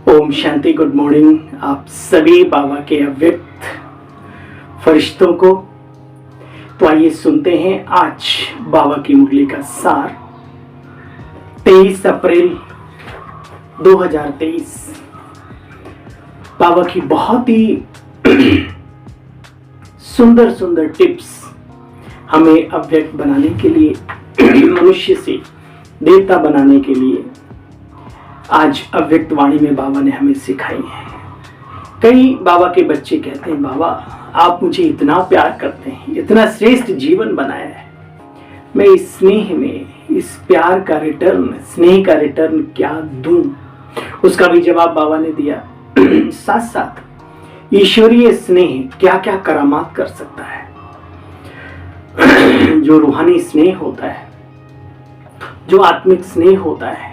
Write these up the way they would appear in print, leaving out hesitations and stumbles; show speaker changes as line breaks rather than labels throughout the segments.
Om Shanti. Good morning आप सभी बाबा के अव्यक्त फरिश्तों को। तो आइए सुनते हैं आज बाबा की मुरली का सार। 23 अप्रैल 2023 बाबा की बहुत ही सुंदर सुंदर टिप्स हमें अव्यक्त बनाने के लिए, मनुष्य से देवता बनाने के लिए आज अव्यक्त वाणी में बाबा ने हमें सिखाई है। कई बाबा के बच्चे कहते हैं, बाबा आप मुझे इतना प्यार करते हैं, इतना श्रेष्ठ जीवन बनाया है, मैं इस स्नेह में, इस प्यार का रिटर्न, स्नेह का रिटर्न क्या दूं? उसका भी जवाब बाबा ने दिया। साथ साथ ईश्वरीय स्नेह क्या क्या करामात कर सकता है। जो रूहानी स्नेह होता है, जो आत्मिक स्नेह होता है,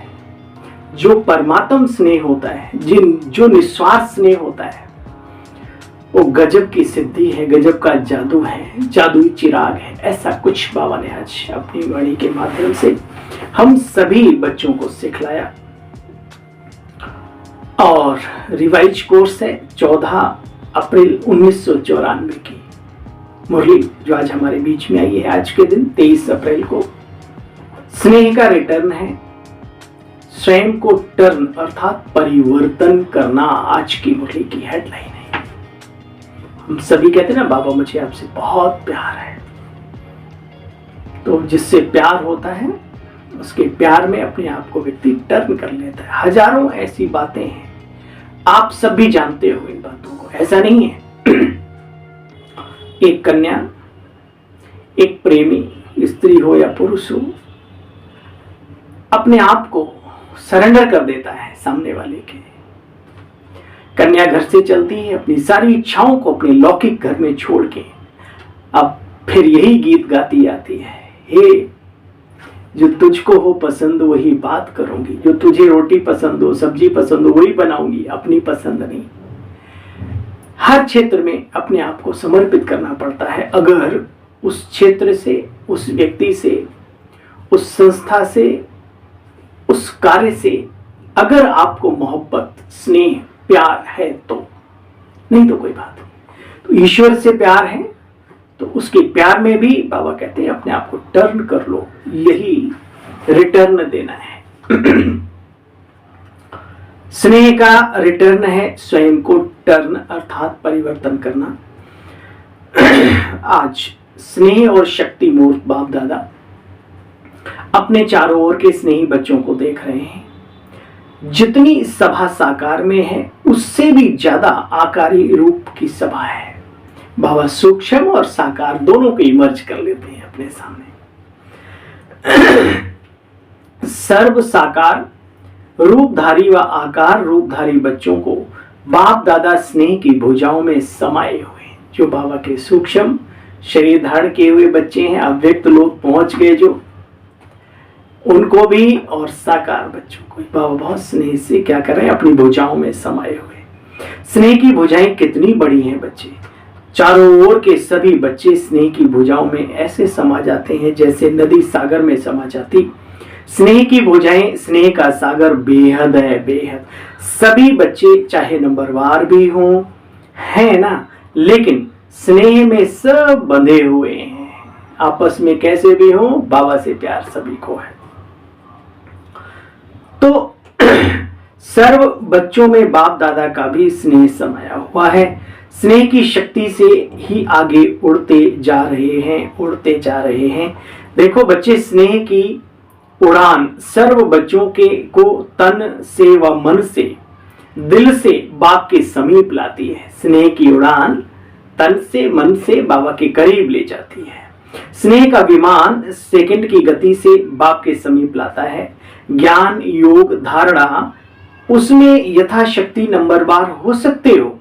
जो परमात्म स्नेह होता है, जो निस्वार्थ स्नेह होता है, वो गजब की सिद्धि है, गजब का जादू है, जादुई चिराग है। ऐसा कुछ बाबा ने आज अपनी वाणी के माध्यम से हम सभी बच्चों को सिखलाया। और रिवाइज कोर्स है 14 अप्रैल 1994 की मुरली, जो आज हमारे बीच में आई है। आज के दिन 23 अप्रैल को स्नेह का रिटर्न है, स्वयं को टर्न अर्थात परिवर्तन करना आज की मुरली की हेडलाइन है। हम सभी कहते हैं ना, बाबा मुझे आपसे बहुत प्यार है। तो जिससे प्यार होता है उसके प्यार में अपने आप को व्यक्ति टर्न कर लेता है। हजारों ऐसी बातें हैं, आप सब भी जानते हो इन बातों को, ऐसा नहीं है। एक कन्या, एक प्रेमी स्त्री हो या पुरुष हो, अपने आप को सरेंडर कर देता है सामने वाले के। कन्या घर से चलती है अपनी सारी इच्छाओं को अपने लौकिक घर में छोड़ के, अब फिर यही गीत गाती आती है, हे जो तुझको हो पसंद वही बात करूंगी, जो तुझे रोटी पसंद हो, सब्जी पसंद हो, वही बनाऊंगी, अपनी पसंद नहीं। हर क्षेत्र में अपने आप को समर्पित करना पड़ता है। अगर उस क्षेत्र से, उस व्यक्ति से, उस संस्था से, उस कार्य से अगर आपको मोहब्बत, स्नेह, प्यार है तो, नहीं तो कोई बात नहीं। तो ईश्वर से प्यार है तो उसके प्यार में भी बाबा कहते हैं अपने आप को टर्न कर लो, यही रिटर्न देना है। स्नेह का रिटर्न है स्वयं को टर्न अर्थात परिवर्तन करना। आज स्नेह और शक्ति मूर्त बाप दादा अपने चारों ओर के स्नेही बच्चों को देख रहे हैं। जितनी सभा साकार में है उससे भी ज्यादा आकारी रूप की सभा है। बाबा सूक्ष्म और साकार दोनों को इमर्ज कर लेते हैं अपने सामने। सर्व साकार रूपधारी व आकार रूपधारी बच्चों को बाप दादा स्नेह की भुजाओं में समाये हुए, जो बाबा के सूक्ष्म शरीर धारण किए हुए बच्चे हैं, अव्यक्त लोग पहुंच गए जो, उनको भी और साकार बच्चों को बाबा बहुत स्नेह से क्या कर रहे हैं, अपनी भुजाओं में समाये हुए। स्नेह की भुजाएं कितनी बड़ी हैं बच्चे, चारों ओर के सभी बच्चे स्नेह की भुजाओं में ऐसे समा जाते हैं जैसे नदी सागर में समा जाती। स्नेह की भुजाएं, स्नेह का सागर बेहद है, बेहद। सभी बच्चे चाहे नंबरवार भी हों, है ना, लेकिन स्नेह में सब बंधे हुए हैं। आपस में कैसे भी हों, बाबा से प्यार सभी को है। तो सर्व बच्चों में बाप दादा का भी स्नेह समाया हुआ है। स्नेह की शक्ति से ही आगे उड़ते जा रहे हैं, उड़ते जा रहे हैं। देखो बच्चे, स्नेह की उड़ान सर्व बच्चों के को तन से व मन से, दिल से बाप के समीप लाती है। स्नेह की उड़ान तन से, मन से बाबा के करीब ले जाती है। स्नेह का विमान सेकंड की गति से बाप के समीप लाता है। ज्ञान, योग, धारणा, उसमें यथाशक्ति नंबरवार हो सकते हो,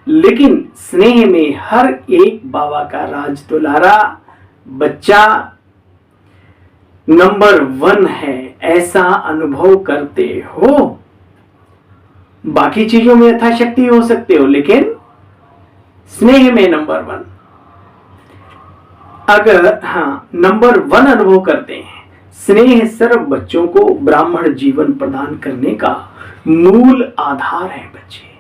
लेकिन स्नेह में हर एक बाबा का राज दुलारा बच्चा नंबर 1 है, ऐसा अनुभव करते हो। बाकी चीजों में यथाशक्ति हो सकते हो, लेकिन स्नेह में नंबर 1 अगर नंबर 1 अनुभव करते हैं। स्नेह सर्व बच्चों को ब्राह्मण जीवन प्रदान करने का मूल आधार है बच्चे।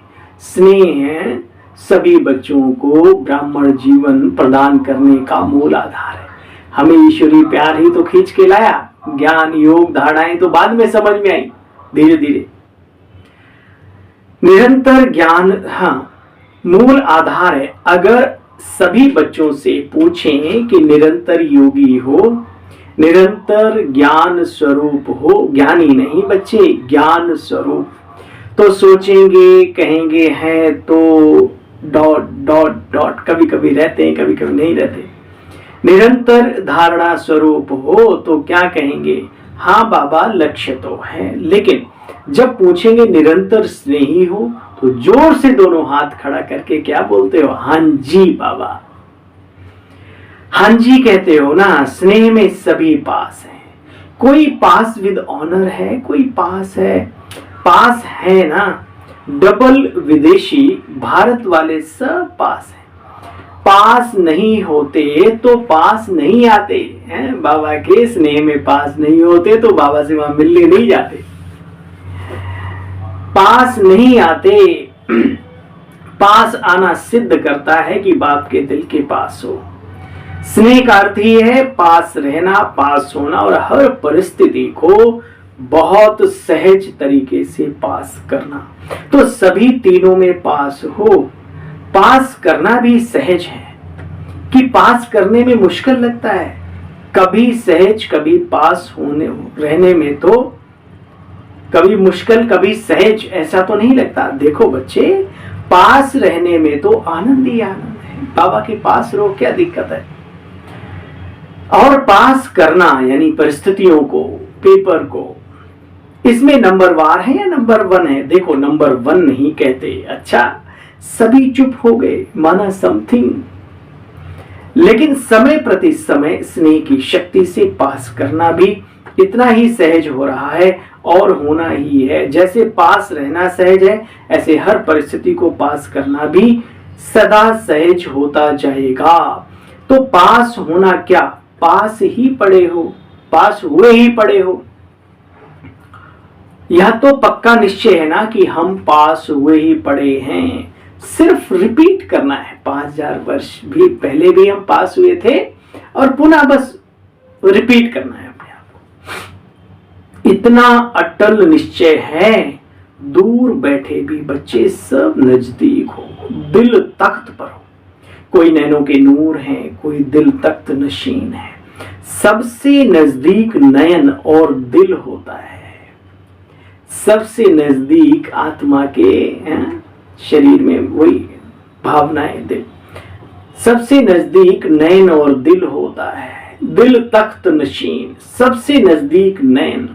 स्नेह है सभी बच्चों को ब्राह्मण जीवन प्रदान करने का मूल आधार है। हमें ईश्वरीय प्यार ही तो खींच के लाया, ज्ञान योग धारणाएं तो बाद में समझ में आई धीरे धीरे। निरंतर ज्ञान हाँ मूल आधार है। अगर सभी बच्चों से पूछें कि निरंतर योगी हो, निरंतर ज्ञान स्वरूप हो, ज्ञानी नहीं बच्चे ज्ञान स्वरूप, तो सोचेंगे कहेंगे हैं तो डॉट डॉट डॉट, कभी कभी रहते हैं कभी कभी नहीं रहते। निरंतर धारणा स्वरूप हो तो क्या कहेंगे, हाँ बाबा लक्ष्य तो है। लेकिन जब पूछेंगे निरंतर स्नेही हो तो जोर से दोनों हाथ खड़ा करके क्या बोलते हो, हाँ जी बाबा, हाँ जी कहते हो ना। स्नेह में सभी पास है। कोई पास विद ऑनर है, कोई पास है, पास है ना। डबल विदेशी भारत वाले सब पास है। पास नहीं होते तो पास नहीं आते हैं। बाबा के स्नेह में पास नहीं होते तो बाबा से वहां मिलने नहीं जाते। पास नहीं आते, पास आना सिद्ध करता है कि बाप के दिल के पास हो। स्नेह का अर्थ ही है पास रहना, पास होना और हर परिस्थिति को बहुत सहज तरीके से पास करना। तो सभी तीनों में पास हो। पास करना भी सहज है कि पास करने में मुश्किल लगता है। कभी सहज कभी पास होने रहने में तो कभी मुश्किल कभी सहज, ऐसा तो नहीं लगता। देखो बच्चे, पास रहने में तो आनंद ही आनंद है। बाबा के पास रहो, क्या दिक्कत है। और पास करना यानी परिस्थितियों को, पेपर को, इसमें नंबर वार है या नंबर वन है। देखो नंबर वन नहीं कहते। अच्छा, सभी चुप हो गए, माना समथिंग। लेकिन समय प्रति समय स्नेह की शक्ति से पास करना भी इतना ही सहज हो रहा है और होना ही है। जैसे पास रहना सहज है, ऐसे हर परिस्थिति को पास करना भी सदा सहज होता जाएगा। तो पास होना क्या, पास ही पड़े हो, पास हुए ही पड़े हो। यह तो पक्का निश्चय है ना कि हम पास हुए ही पड़े हैं। सिर्फ रिपीट करना है। 5000 वर्ष भी पहले भी हम पास हुए थे और पुनः बस रिपीट करना है अपने आप को। इतना अटल निश्चय है, दूर बैठे भी बच्चे सब नजदीक हो, दिल तख्त पर हो। कोई नैनों के नूर है, कोई दिल तख्त नशीन है। सबसे नजदीक नयन और दिल होता है। सबसे नजदीक आत्मा के शरीर में वही भावनाएं, दिल सबसे नजदीक नयन और दिल होता है। दिल तख्त नशीन, सबसे नजदीक नयन,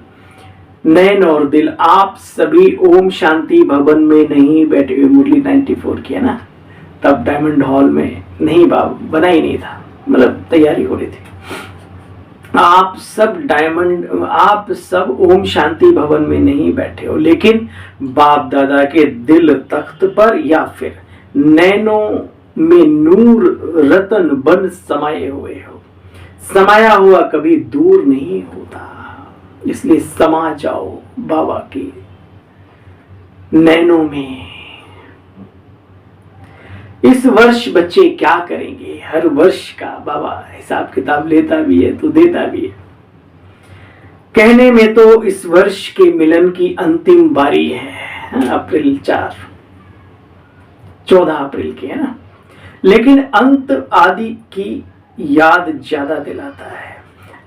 नयन और दिल। आप सभी ओम शांति भवन में नहीं बैठे हुए, मुरली 94 की है ना, तब डायमंड हॉल में नहीं, बना ही नहीं था, मतलब तैयारी हो रही थी। आप सब ओम शांति भवन में नहीं बैठे हो, लेकिन बाप दादा के दिल तख्त पर या फिर नैनों में नूर रतन बन समाये हुए हो। समाया हुआ कभी दूर नहीं होता, इसलिए समा जाओ बाबा के नैनों में। इस वर्ष बच्चे क्या करेंगे, हर वर्ष का बाबा हिसाब किताब लेता भी है तो देता भी है। कहने में तो इस वर्ष के मिलन की अंतिम बारी है, अप्रैल 14 अप्रैल की है ना, लेकिन अंत आदि की याद ज्यादा दिलाता है।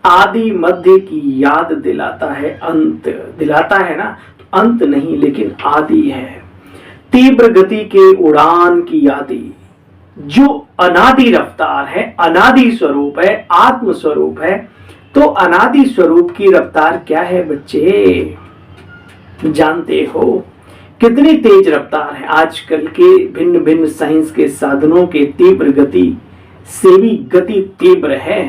आदि मध्य की याद दिलाता है, अंत दिलाता है ना, तो अंत नहीं लेकिन आदि है। तीव्र गति के उड़ान की यादी, जो अनादि रफ्तार है, अनादि स्वरूप है, आत्म स्वरूप है। तो अनादि स्वरूप की रफ्तार क्या है बच्चे, जानते हो कितनी तेज रफ्तार है। आजकल के भिन्न भिन्न साइंस के साधनों के तीव्र गति से भी गति तीव्र है।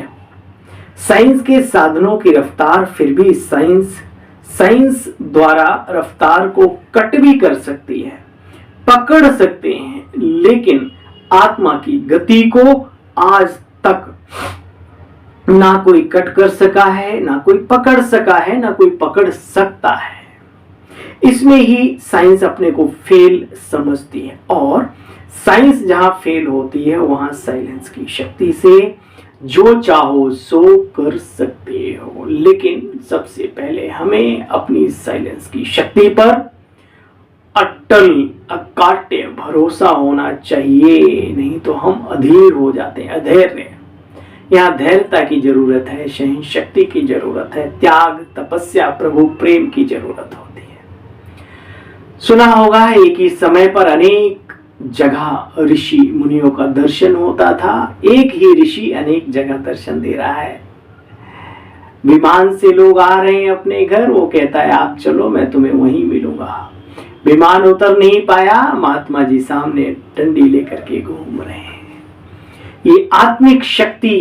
साइंस के साधनों की रफ्तार फिर भी साइंस द्वारा रफ्तार को कट भी कर सकती है, पकड़ सकते हैं, लेकिन आत्मा की गति को आज तक ना कोई कट कर सका है, ना कोई पकड़ सका है, ना कोई पकड़ सकता है। इसमें ही साइंस अपने को फेल समझती है, और साइंस जहां फेल होती है वहां साइलेंस की शक्ति से जो चाहो सो कर सकते हो। लेकिन सबसे पहले हमें अपनी साइलेंस की शक्ति पर अटल अकाट्य भरोसा होना चाहिए, नहीं तो हम अधीर हो जाते हैं, अधैर्य। यहाँ धैर्यता की जरूरत है, सहन शक्ति की जरूरत है, त्याग, तपस्या, प्रभु प्रेम की जरूरत होती है। सुना होगा एक ही समय पर अनेक जगह ऋषि मुनियों का दर्शन होता था। एक ही ऋषि अनेक जगह दर्शन दे रहा है। विमान से लोग आ रहे हैं अपने घर, वो कहता है आप चलो मैं तुम्हें वहीं मिलूंगा। विमान उतर नहीं पाया, महात्मा जी सामने डंडी लेकर के घूम रहे हैं। ये आत्मिक शक्ति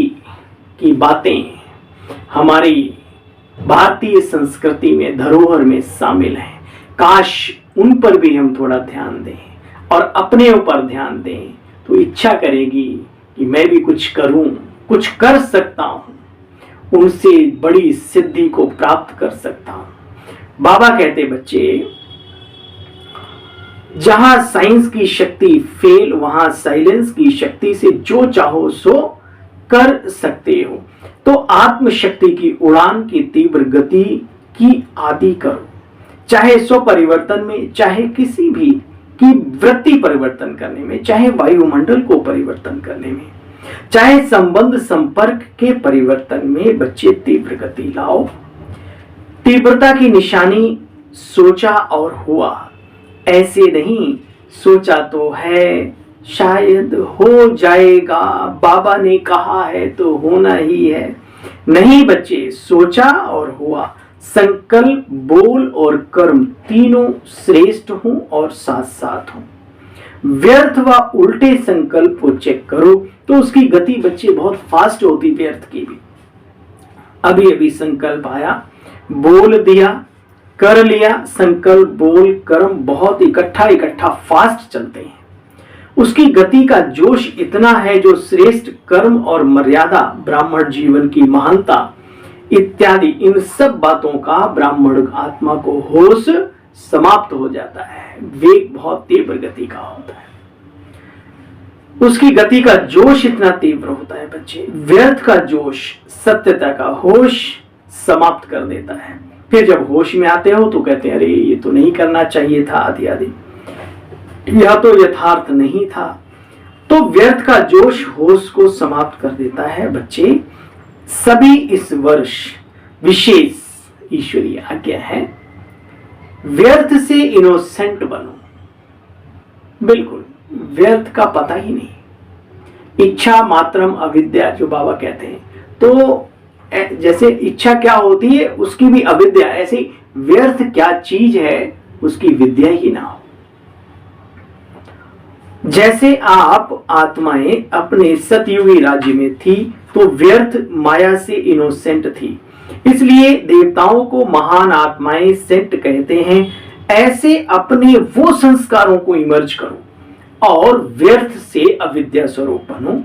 की बातें हमारी भारतीय संस्कृति में, धरोहर में शामिल हैं। काश उन पर भी हम थोड़ा ध्यान दें और अपने ऊपर ध्यान दें, तो इच्छा करेगी कि मैं भी कुछ करूं, कुछ कर सकता हूं, उनसे बड़ी सिद्धि को प्राप्त कर सकता हूं। बाबा कहते बच्चे, जहां साइंस की शक्ति फेल, वहां साइलेंस की शक्ति से जो चाहो सो कर सकते हो। तो आत्मशक्ति की उड़ान की तीव्र गति की आदि करो, चाहे स्व परिवर्तन में, चाहे किसी भी की वृत्ति परिवर्तन करने में, चाहे वायुमंडल को परिवर्तन करने में, चाहे संबंध संपर्क के परिवर्तन में। बच्चे तीव्र गति लाओ। तीव्रता की निशानी सोचा और हुआ, ऐसे नहीं सोचा तो है, शायद हो जाएगा, बाबा ने कहा है तो होना ही है। नहीं बच्चे, सोचा और हुआ। संकल्प, बोल और कर्म तीनों श्रेष्ठ हों और साथ साथ हों। व्यर्थ व उल्टे संकल्प को चेक करो तो उसकी गति बच्चे बहुत फास्ट होती, व्यर्थ की भी। अभी अभी संकल्प आया, बोल दिया, कर लिया। संकल्प, बोल, कर्म बहुत इकट्ठा फास्ट चलते हैं। उसकी गति का जोश इतना है, जो श्रेष्ठ कर्म और मर्यादा, ब्राह्मण जीवन की महानता इत्यादि, इन सब बातों का ब्राह्मण आत्मा को होश समाप्त हो जाता है। वेग बहुत तीव्र गति का होता है, उसकी गति का जोश इतना तीव्र होता है बच्चे। व्यर्थ का जोश सत्यता का होश समाप्त कर देता है। फिर जब होश में आते हो तो कहते हैं अरे ये तो नहीं करना चाहिए था, आदि आदि, यह तो यथार्थ नहीं था। तो व्यर्थ का जोश होश को समाप्त कर देता है बच्चे। सभी इस वर्ष विशेष ईश्वरीय आज्ञा है, व्यर्थ से इनोसेंट बनो। बिल्कुल व्यर्थ का पता ही नहीं। इच्छा मात्रम अविद्या, जो बाबा कहते हैं। तो जैसे इच्छा क्या होती है उसकी भी अविद्या, ऐसे व्यर्थ क्या चीज है उसकी विद्या ही ना हो। जैसे आप आत्माएं अपने सतयुगी राज्य में थी तो व्यर्थ माया से इनोसेंट थी, इसलिए देवताओं को महान आत्माएं सेंट कहते हैं। ऐसे अपने वो संस्कारों को इमर्ज करो और व्यर्थ से अविद्या स्वरूप बनो।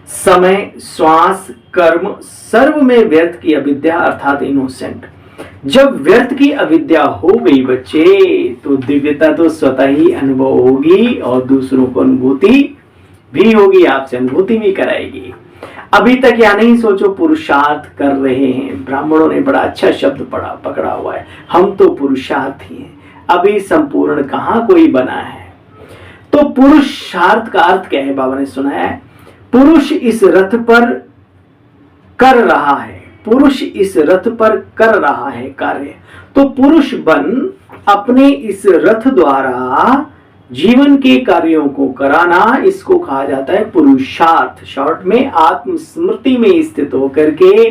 समय, श्वास, कर्म सर्व में व्यर्थ की अविद्या अर्थात इनोसेंट। जब व्यर्थ की अविद्या हो गई बच्चे तो दिव्यता तो स्वतः ही अनुभव होगी और दूसरों को अनुभूति भी होगी, आपसे अनुभूति भी कराएगी। अभी तक या नहीं सोचो पुरुषार्थ कर रहे हैं। ब्राह्मणों ने बड़ा अच्छा शब्द पकड़ा हुआ है, हम तो पुरुषार्थी हैं, अभी संपूर्ण कहाँ कोई बना है। तो पुरुषार्थ का अर्थ क्या है बाबा ने सुनाया है, पुरुष इस रथ पर कर रहा है, पुरुष इस रथ पर कर रहा है कार्य। तो पुरुष बन अपने इस रथ द्वारा जीवन के कार्यों को कराना, इसको कहा जाता है पुरुषार्थ। शॉर्ट में आत्मस्मृति में स्थित होकर के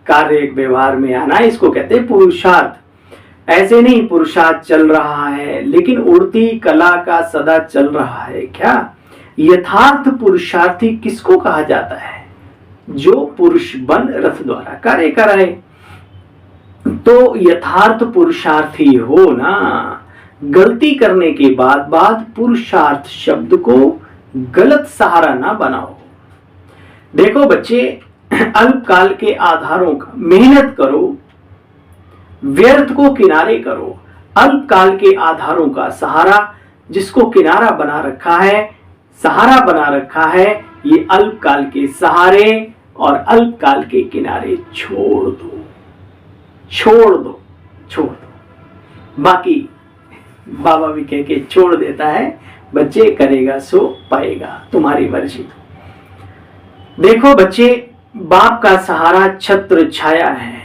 कार्य व्यवहार में आना, इसको कहते हैं पुरुषार्थ। ऐसे नहीं पुरुषार्थ चल रहा है लेकिन उड़ती कला का सदा चल रहा है क्या। यथार्थ पुरुषार्थी किसको कहा जाता है, जो पुरुष बन रथ द्वारा कार्य कराए। तो यथार्थ पुरुषार्थी हो ना, गलती करने के बाद पुरुषार्थ शब्द को गलत सहारा ना बनाओ। देखो बच्चे, अल्पकाल के आधारों का मेहनत करो, व्यर्थ को किनारे करो, अल्पकाल के आधारों का सहारा, जिसको किनारा बना रखा है, सहारा बना रखा है, ये अल्पकाल के सहारे और अल्पकाल के किनारे छोड़ दो, छोड़ दो, छोड़ दो। बाकी बाबा भी कह के छोड़ देता है, बच्चे करेगा सो पाएगा, तुम्हारी मर्जी। देखो बच्चे, बाप का सहारा छत्र छाया है,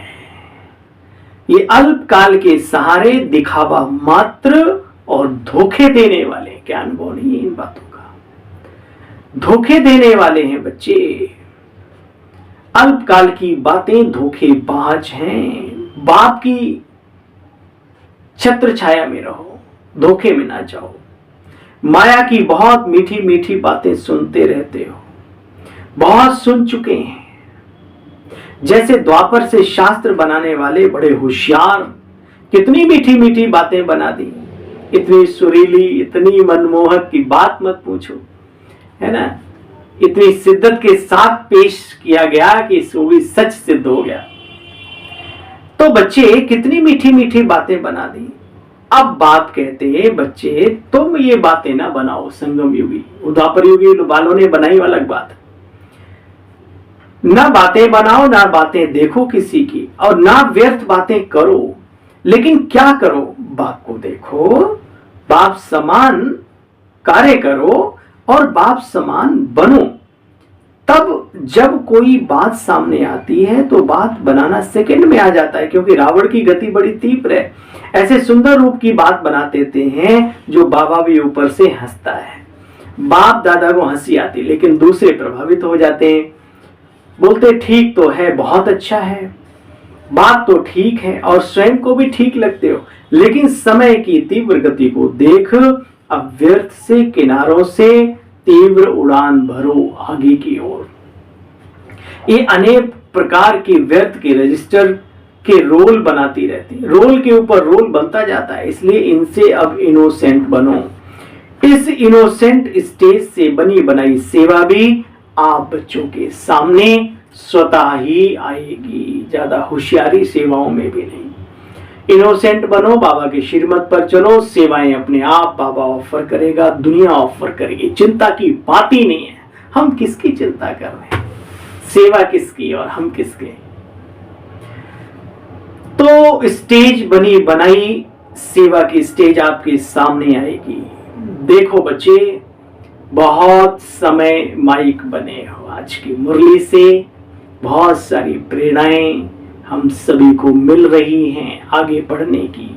ये अल्पकाल के सहारे दिखावा मात्र और धोखे देने वाले। क्या अनुभव नहीं है इन बातों का? धोखे देने वाले हैं बच्चे। अल्पकाल की बातें धोखेबाज हैं। बाप की छत्र छाया में रहो, धोखे में ना जाओ। माया की बहुत मीठी मीठी बातें सुनते रहते हो, बहुत सुन चुके हैं। जैसे द्वापर से शास्त्र बनाने वाले बड़े होशियार, कितनी मीठी मीठी बातें बना दी, इतनी सुरीली, इतनी मनमोहक की बात मत पूछो, है ना। इतनी शिद्दत के साथ पेश किया गया कि वो भी सच सिद्ध हो गया। तो बच्चे कितनी मीठी मीठी बातें बना दी। अब बाप कहते हैं बच्चे तुम ये बातें ना बनाओ। संगम युगी, द्वापर युगी वालों ने बनाई अलग बात। ना बातें बनाओ, ना बातें देखो किसी की, और ना व्यर्थ बातें करो। लेकिन क्या करो? बाप को देखो, बाप समान कार्य करो और बाप समान बनो। तब जब कोई बात सामने आती है तो बात बनाना सेकंड में आ जाता है, क्योंकि रावण की गति बड़ी तीव्र है। ऐसे सुंदर रूप की बात बना देते हैं जो बाबा भी ऊपर से हंसता है। बाप दादा को हंसी आती, लेकिन दूसरे प्रभावित हो जाते हैं, बोलते ठीक तो है, बहुत अच्छा है, बात तो ठीक है, और स्वयं को भी ठीक लगते हो, लेकिन समय की तीव्र गति को देख अब व्यर्थ से किनारों से तीव्र उड़ान भरो आगे की ओर। ये अनेक प्रकार के व्यर्थ के रजिस्टर के रोल बनाती रहती है, रोल के ऊपर रोल बनता जाता है। इसलिए इनसे अब इनोसेंट बनो। इस इनोसेंट स्टेज से बनी बनाई सेवा भी आप बच्चों के सामने स्वतः ही आएगी, ज्यादा होशियारी सेवाओं में भी नहीं। इनोसेंट बनो, बाबा के श्रीमत पर चलो, सेवाएं अपने आप बाबा ऑफर करेगा, दुनिया ऑफर करेगी। चिंता की बात ही नहीं है। हम किसकी चिंता कर रहे हैं? सेवा किसकी और हम किसके? तो स्टेज बनी बनाई सेवा की स्टेज आपके सामने आएगी। देखो बच्चे, बहुत समय माइक बने हो। आज की मुरली से बहुत सारी प्रेरणाएं हम सभी को मिल रही हैं आगे बढ़ने की।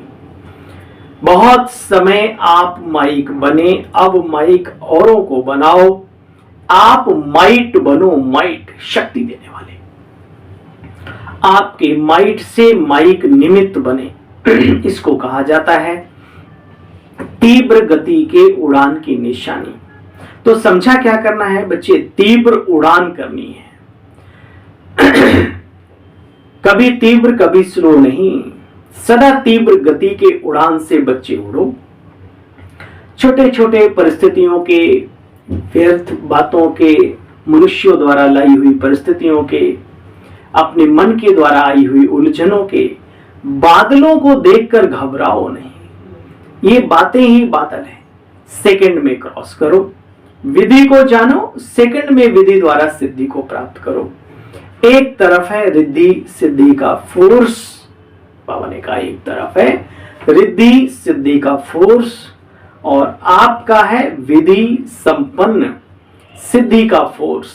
बहुत समय आप माइक बने, अब माइक औरों को बनाओ। आप माइट बनो, माइट शक्ति देने वाले। आपके माइट से माइक निमित्त बने। इसको कहा जाता है तीव्र गति के उड़ान की निशानी। तो समझा क्या करना है बच्चे? तीव्र उड़ान करनी है। कभी तीव्र कभी स्लो नहीं, सदा तीव्र गति के उड़ान से बच्चे उड़ो। छोटे छोटे परिस्थितियों के, व्यर्थ बातों के, मनुष्यों द्वारा लाई हुई परिस्थितियों के, अपने मन के द्वारा आई हुई उलझनों के, बादलों को देखकर घबराओ नहीं। ये बातें ही बादल हैं। सेकंड में क्रॉस करो, विधि को जानो, सेकंड में विधि द्वारा सिद्धि को प्राप्त करो। एक तरफ है रिद्धि सिद्धि का फोर्स, बाबा ने कहा एक तरफ है रिद्धि सिद्धि का फोर्स, और आपका है विधि संपन्न सिद्धि का फोर्स।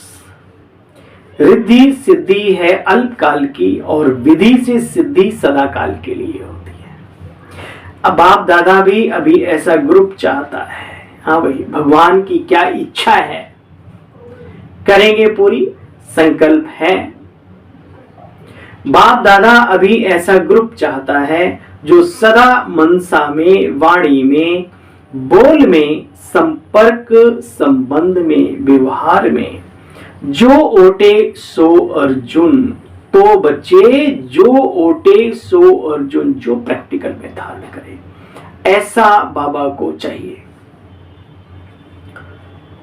रिद्धि सिद्धि है अल्पकाल की, और विधि से सिद्धि सदा काल के लिए होती है। अब बाप दादा भी अभी ऐसा ग्रुप चाहता है। हाँ भाई, भगवान की क्या इच्छा है, करेंगे पूरी, संकल्प है। बाप दादा अभी ऐसा ग्रुप चाहता है जो सदा मनसा में, वाणी में, बोल में, संपर्क संबंध में, व्यवहार में जो ओटे सो अर्जुन। तो बच्चे जो ओटे सो अर्जुन, जो प्रैक्टिकल में धारण करे, ऐसा बाबा को चाहिए।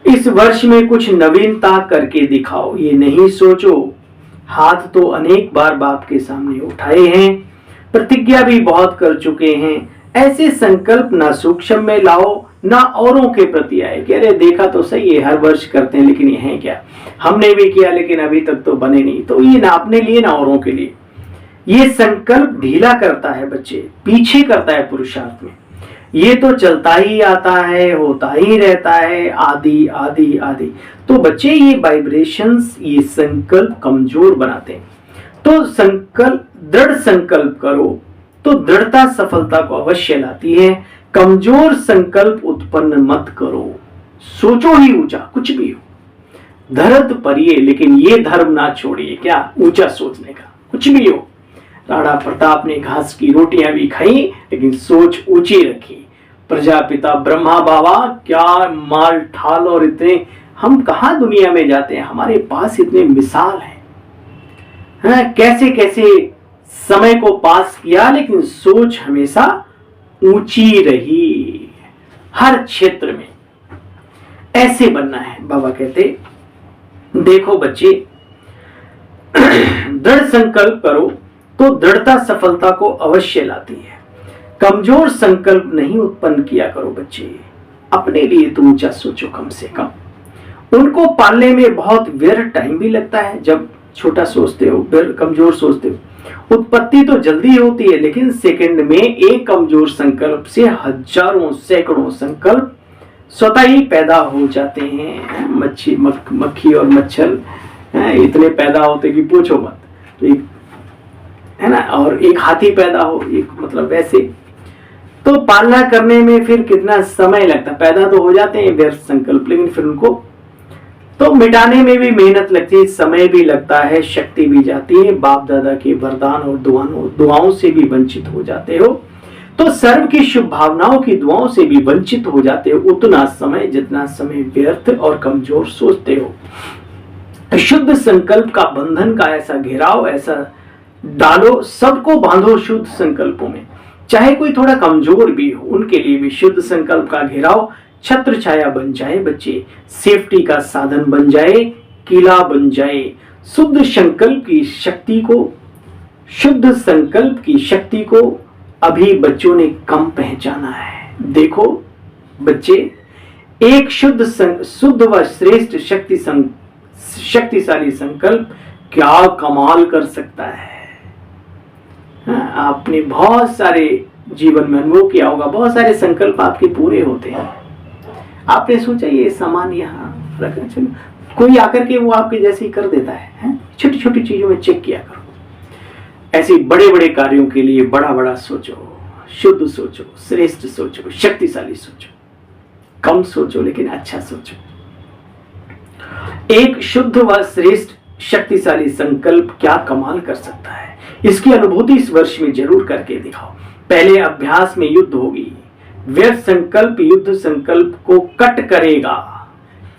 इस वर्ष में कुछ नवीनता करके दिखाओ। ये नहीं सोचो, हाथ तो अनेक बार बाप के सामने उठाए हैं, प्रतिज्ञा भी बहुत कर चुके हैं, ऐसे संकल्प ना सूक्ष्म में लाओ ना औरों के प्रति आए कि अरे देखा तो सही है, हर वर्ष करते हैं लेकिन ये है क्या, हमने भी किया लेकिन अभी तक तो बने नहीं। तो ये ना अपने लिए ना औरों के लिए। ये संकल्प ढीला करता है बच्चे, पीछे करता है पुरुषार्थ में। ये तो चलता ही आता है, होता ही रहता है, आदि आदि आदि। तो बच्चे ये वाइब्रेशंस, ये संकल्प कमजोर बनाते हैं। तो संकल्प, दृढ़ संकल्प करो तो दृढ़ता सफलता को अवश्य लाती है। कमजोर संकल्प उत्पन्न मत करो। सोचो ही ऊंचा, कुछ भी हो, धरत परिये लेकिन ये धर्म ना छोड़िए। क्या? ऊंचा सोचने का। कुछ भी हो, राणा प्रताप ने घास की रोटियां भी खाई लेकिन सोच ऊंची रखी। प्रजापिता ब्रह्मा बाबा क्या माल ठाल, और इतने हम कहां दुनिया में जाते हैं, हमारे पास इतने मिसाल हैं, कैसे कैसे समय को पास किया लेकिन सोच हमेशा ऊंची रही। हर क्षेत्र में ऐसे बनना है। बाबा कहते देखो बच्चे, दृढ़ संकल्प करो तो दृढ़ता सफलता को अवश्य लाती है। कमजोर संकल्प नहीं उत्पन्न किया करो बच्चे। अपने लिए तो ऊंचा सोचो कम से कम। उनको पालने में बहुत व्यर्थ टाइम भी लगता है। जब छोटा सोचते हो, कमजोर सोचते हो, उत्पत्ति तो जल्दी होती है लेकिन सेकंड में एक कमजोर संकल्प से हजारों सैकड़ों संकल्प स्वतः ही पैदा हो जाते हैं। मक्खी और मच्छर इतने पैदा होते कि पूछो मत। तो एक है ना, और एक हाथी पैदा हो, एक मतलब वैसे। तो पालना करने में फिर कितना समय लगता है। पैदा तो हो जाते हैं व्यर्थ संकल्प, लेकिन फिर उनको तो मिटाने में भी मेहनत लगती है, समय भी लगता है, शक्ति भी जाती है। बाप दादा के वरदान और दुआओं से भी वंचित हो जाते हो। तो सर्व की शुभ भावनाओं की दुआओं से भी वंचित हो जाते हो उतना समय जितना समय व्यर्थ और कमजोर सोचते हो। शुद्ध संकल्प का बंधन का ऐसा घेराव ऐसा डालो, सबको बांधो शुद्ध संकल्पों में। चाहे कोई थोड़ा कमजोर भी हो, उनके लिए भी शुद्ध संकल्प का घेराव छत्र छाया बन जाए बच्चे, सेफ्टी का साधन बन जाए, किला बन जाए। शुद्ध संकल्प की शक्ति को अभी बच्चों ने कम पहचाना है। देखो बच्चे, एक शुद्ध व श्रेष्ठ शक्तिशाली संकल्प क्या कमाल कर सकता है। आपने बहुत सारे जीवन में अनुभव किया होगा, बहुत सारे संकल्प आपके पूरे होते हैं। आपने सोचा ये सामान यहाँ रखना चाहिए, कोई आकर के वो आपके जैसे ही कर देता है। छोटी छोटी चीजों में चेक किया करो। ऐसे बड़े बड़े कार्यों के लिए बड़ा बड़ा सोचो, शुद्ध सोचो, श्रेष्ठ सोचो, शक्तिशाली सोचो। कम सोचो लेकिन अच्छा सोचो। एक शुद्ध व श्रेष्ठ शक्तिशाली संकल्प क्या कमाल कर सकता है, इसकी अनुभूति इस वर्ष में जरूर करके दिखाओ। पहले अभ्यास में युद्ध होगी। व्यर्थ संकल्प युद्ध संकल्प को कट करेगा,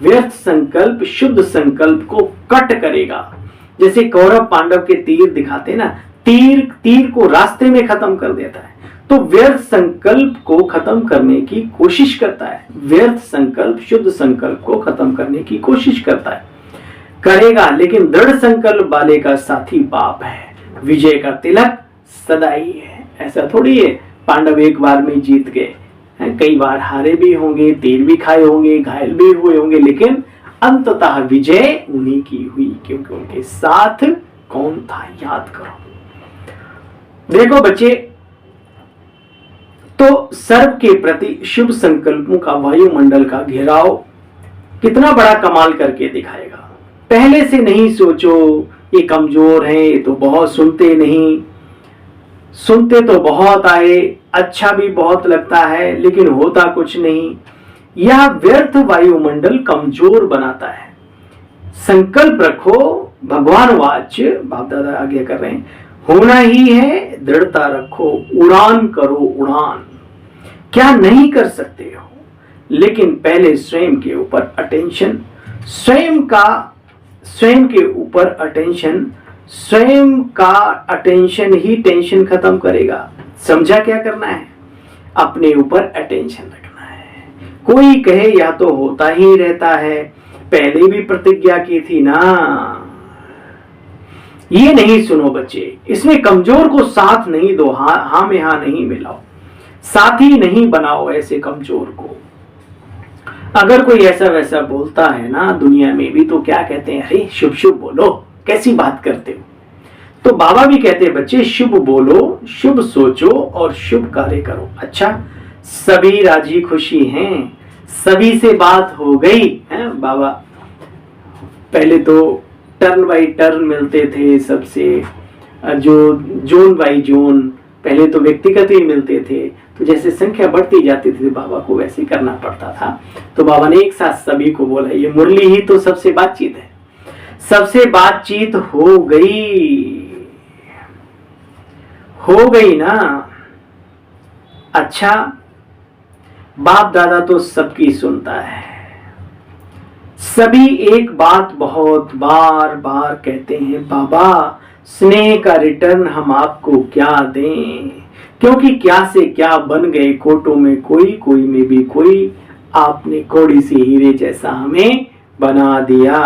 व्यर्थ संकल्प शुद्ध संकल्प को कट करेगा। जैसे कौरव पांडव के तीर दिखाते ना, तीर को रास्ते में खत्म कर देता है। तो व्यर्थ संकल्प को खत्म करने की कोशिश करता है। व्यर्थ संकल्प शुद्ध संकल्प को खत्म करने की कोशिश करता है, करेगा। लेकिन दृढ़ संकल्प वाले का साथी बाप है, विजय का तिलक सदा ही है। ऐसा थोड़ी है पांडव एक बार में जीत गए, कई बार हारे भी होंगे, तीर भी खाए होंगे, घायल भी हुए होंगे, लेकिन अंततः विजय उन्हीं की हुई, क्योंकि उनके साथ कौन था, याद करो। देखो बच्चे, तो सर्व के प्रति शुभ संकल्पों का वायुमंडल का घेराव कितना बड़ा कमाल करके दिखाएगा। पहले से नहीं सोचो ये कमजोर हैं, ये तो बहुत सुनते नहीं, सुनते तो बहुत आए, अच्छा भी बहुत लगता है लेकिन होता कुछ नहीं। यह व्यर्थ वायुमंडल कमजोर बनाता है। संकल्प रखो, भगवान वाच्य बाप दादा आज्ञा कर रहे हैं, होना ही है, दृढ़ता रखो, उड़ान करो उड़ान। क्या नहीं कर सकते हो, लेकिन पहले स्वयं के ऊपर अटेंशन, स्वयं के ऊपर अटेंशन, स्वयं का अटेंशन ही टेंशन खत्म करेगा। समझा क्या करना है? अपने ऊपर अटेंशन रखना है। कोई कहे या तो होता ही रहता है, पहले भी प्रतिज्ञा की थी ना। ये नहीं सुनो बच्चे, इसमें कमजोर को साथ नहीं दो, हाँ में हाँ नहीं मिलाओ। साथी नहीं बनाओ ऐसे कमजोर को। अगर कोई ऐसा वैसा बोलता है ना दुनिया में भी, तो क्या कहते हैं, अरे शुभ शुभ बोलो, कैसी बात करते हो। तो बाबा भी कहते हैं बच्चे, शुभ बोलो, शुभ सोचो और शुभ कार्य करो। अच्छा, सभी राजी खुशी हैं, सभी से बात हो गई है। बाबा पहले तो टर्न बाई टर्न मिलते थे सबसे, जो जोन बाई जोन, पहले तो व्यक्तिगत ही मिलते थे, तो जैसे संख्या बढ़ती जाती थी बाबा को वैसे करना पड़ता था। तो बाबा ने एक साथ सभी को बोला, ये मुरली ही तो सबसे बातचीत है। सबसे बातचीत हो गई ना। अच्छा, बाप दादा तो सबकी सुनता है। सभी एक बात बहुत बार बार कहते हैं, बाबा स्नेह का रिटर्न हम आपको क्या दें, क्योंकि क्या से क्या बन गए कोटों में कोई, कोई में भी कोई, आपने कौड़ी सी हीरे जैसा हमें बना दिया।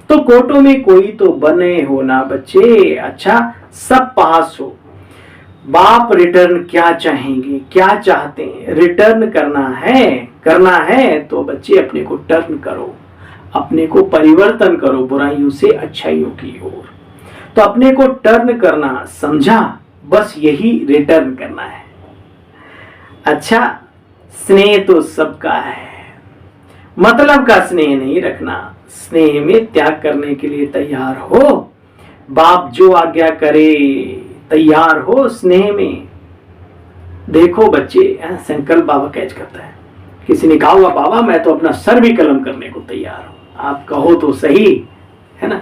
तो कोटों में कोई तो बने हो ना बच्चे। अच्छा, सब पास हो। बाप रिटर्न क्या चाहेंगे, क्या चाहते हैं, रिटर्न करना है तो बच्चे अपने को टर्न करो, अपने को परिवर्तन करो बुराइयों से अच्छाइयों की ओर। तो अपने को टर्न करना समझा, बस यही रिटर्न करना है। अच्छा, स्नेह तो सबका है, मतलब का स्नेह नहीं रखना, स्नेह में त्याग करने के लिए तैयार हो। बाप जो आज्ञा करे तैयार हो स्नेह में। देखो बच्चे, संकल्प बाबा कैच करता है। किसी ने कहा हुआ, बाबा मैं तो अपना सर भी कलम करने को तैयार हूं, आप कहो तो सही, है ना।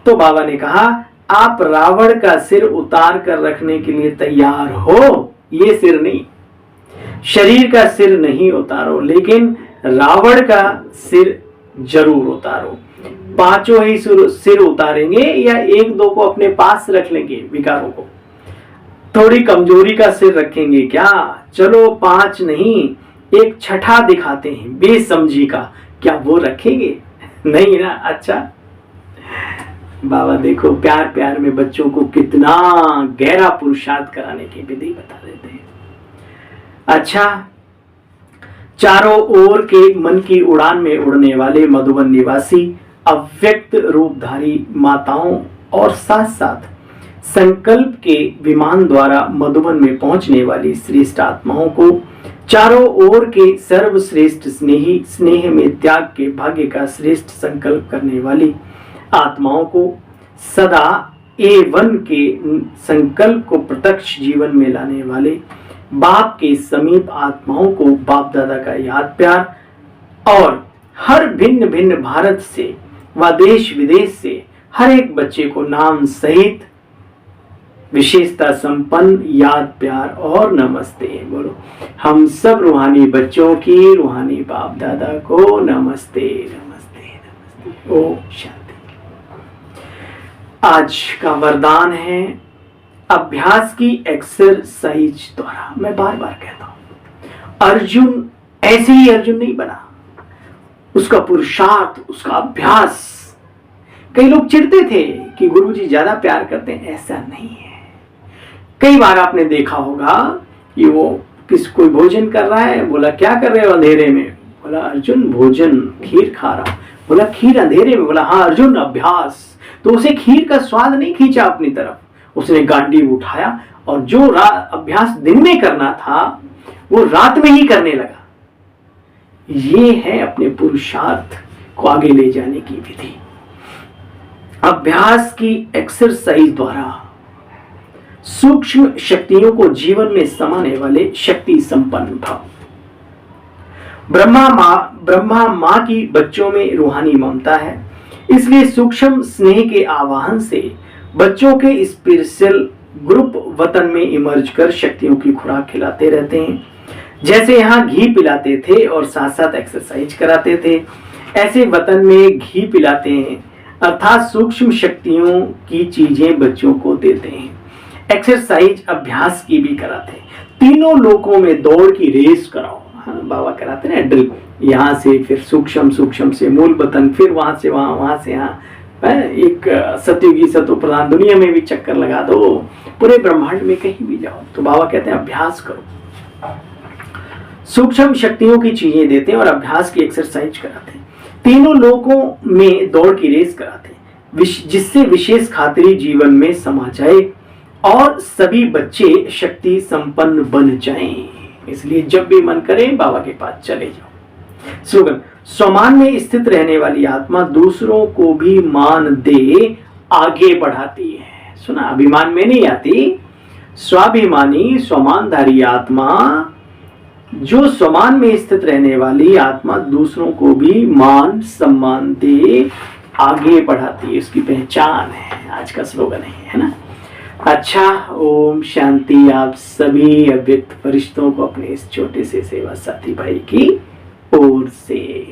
तो बाबा ने कहा, आप रावण का सिर उतार कर रखने के लिए तैयार हो, ये सिर नहीं, शरीर का सिर नहीं उतारो, लेकिन रावण का सिर जरूर उतारो। पांचों ही सिर उतारेंगे या एक दो को अपने पास रख लेंगे विकारों को, थोड़ी कमजोरी का सिर रखेंगे क्या? चलो 5 नहीं, एक छठा दिखाते हैं बेसमझी का, क्या वो रखेंगे? नहीं ना। अच्छा, बाबा देखो प्यार प्यार में बच्चों को कितना गहरा पुरुषार्थ कराने की विधि बता देते हैं। अच्छा, चारों ओर के मन की उड़ान में उड़ने वाले मधुबन निवासी अव्यक्त रूपधारी माताओं और साथ साथ संकल्प के विमान द्वारा मधुबन में पहुंचने वाली श्रेष्ठ आत्माओं को, चारों ओर के सर्वश्रेष्ठ स्नेही, स्नेह में त्याग के भाग्य का श्रेष्ठ संकल्प करने वाली आत्माओं को, सदा A1 के संकल्प को प्रत्यक्ष जीवन में लाने वाले बाप के समीप आत्माओं को बाप दादा का याद प्यार और हर भिन्न भिन्न भारत से व देश विदेश से हर एक बच्चे को नाम सहित विशेषता संपन्न याद प्यार और नमस्ते बोलो। हम सब रूहानी बच्चों की रूहानी बाप दादा को नमस्ते नमस्ते नमस्ते। ओम शांति। आज का वरदान है अभ्यास की एक्सरसाइज द्वारा। मैं बार बार कहता हूं, अर्जुन ऐसे ही अर्जुन नहीं बना, उसका पुरुषार्थ, उसका अभ्यास। कई लोग चिढ़ते थे कि गुरुजी ज्यादा प्यार करते हैं, ऐसा नहीं है। कई बार आपने देखा होगा कि वो कोई भोजन कर रहा है, बोला क्या कर रहे हो अंधेरे में? बोला अर्जुन भोजन, खीर खा रहा। बोला खीर अंधेरे में? बोला हाँ अर्जुन अभ्यास। तो उसे खीर का स्वाद नहीं खींचा अपनी तरफ, उसने गांडीव उठाया और जो अभ्यास दिन में करना था वो रात में ही करने लगा। ये है अपने पुरुषार्थ को आगे ले जाने की विधि। अभ्यास की एक्सरसाइज द्वारा सूक्ष्म शक्तियों को जीवन में समाने वाले शक्ति संपन्न भाव। ब्रह्मा मां की बच्चों में रूहानी ममता है, इसलिए सूक्ष्म स्नेह के आवाहन से बच्चों के स्पिरिचुअल ग्रुप वतन में इमर्ज कर शक्तियों की खुराक खिलाते रहते हैं। जैसे यहाँ घी पिलाते थे और साथ साथ एक्सरसाइज कराते थे, ऐसे वतन में घी पिलाते हैं, अर्थात सूक्ष्म शक्तियों की चीजें बच्चों को देते हैं। एक्सरसाइज अभ्यास की भी कराते हैं। तीनों लोकों में दौड़ की रेस कराओ। हाँ, बाबा कराते ना ड्रिल, यहाँ से फिर सूक्ष्म से मूल वतन, फिर वहां से वहां से यहाँ, एक सतयुगी सतो प्रधान दुनिया में भी चक्कर लगा दो, पूरे ब्रह्मांड में कहीं भी जाओ। तो बाबा कहते हैं अभ्यास करो। सूक्ष्म शक्तियों की चीजें देते हैं और अभ्यास की एक्सरसाइज कराते हैं। तीनों लोकों में दौड़ की रेस कराते हैं, जिससे विशेष खातिरी जीवन में समा जाए और सभी बच्चे शक्ति संपन्न बन जाएं। इसलिए जब भी मन करे बाबा के पास चले जाओ। स्लोगन, स्वमान में स्थित रहने वाली आत्मा दूसरों को भी मान दे आगे बढ़ाती है। सुना, अभिमान में नहीं आती। स्वाभिमानी स्वमानधारी आत्मा, जो स्वमान में स्थित रहने वाली आत्मा दूसरों को भी सम्मान दे आगे बढ़ाती है, उसकी पहचान है। आज का स्लोगन है ना। अच्छा, ओम शांति। आप सभी अव्यक्त फरिश्तों को अपने इस छोटे से सेवा साथी भाई की ओर से।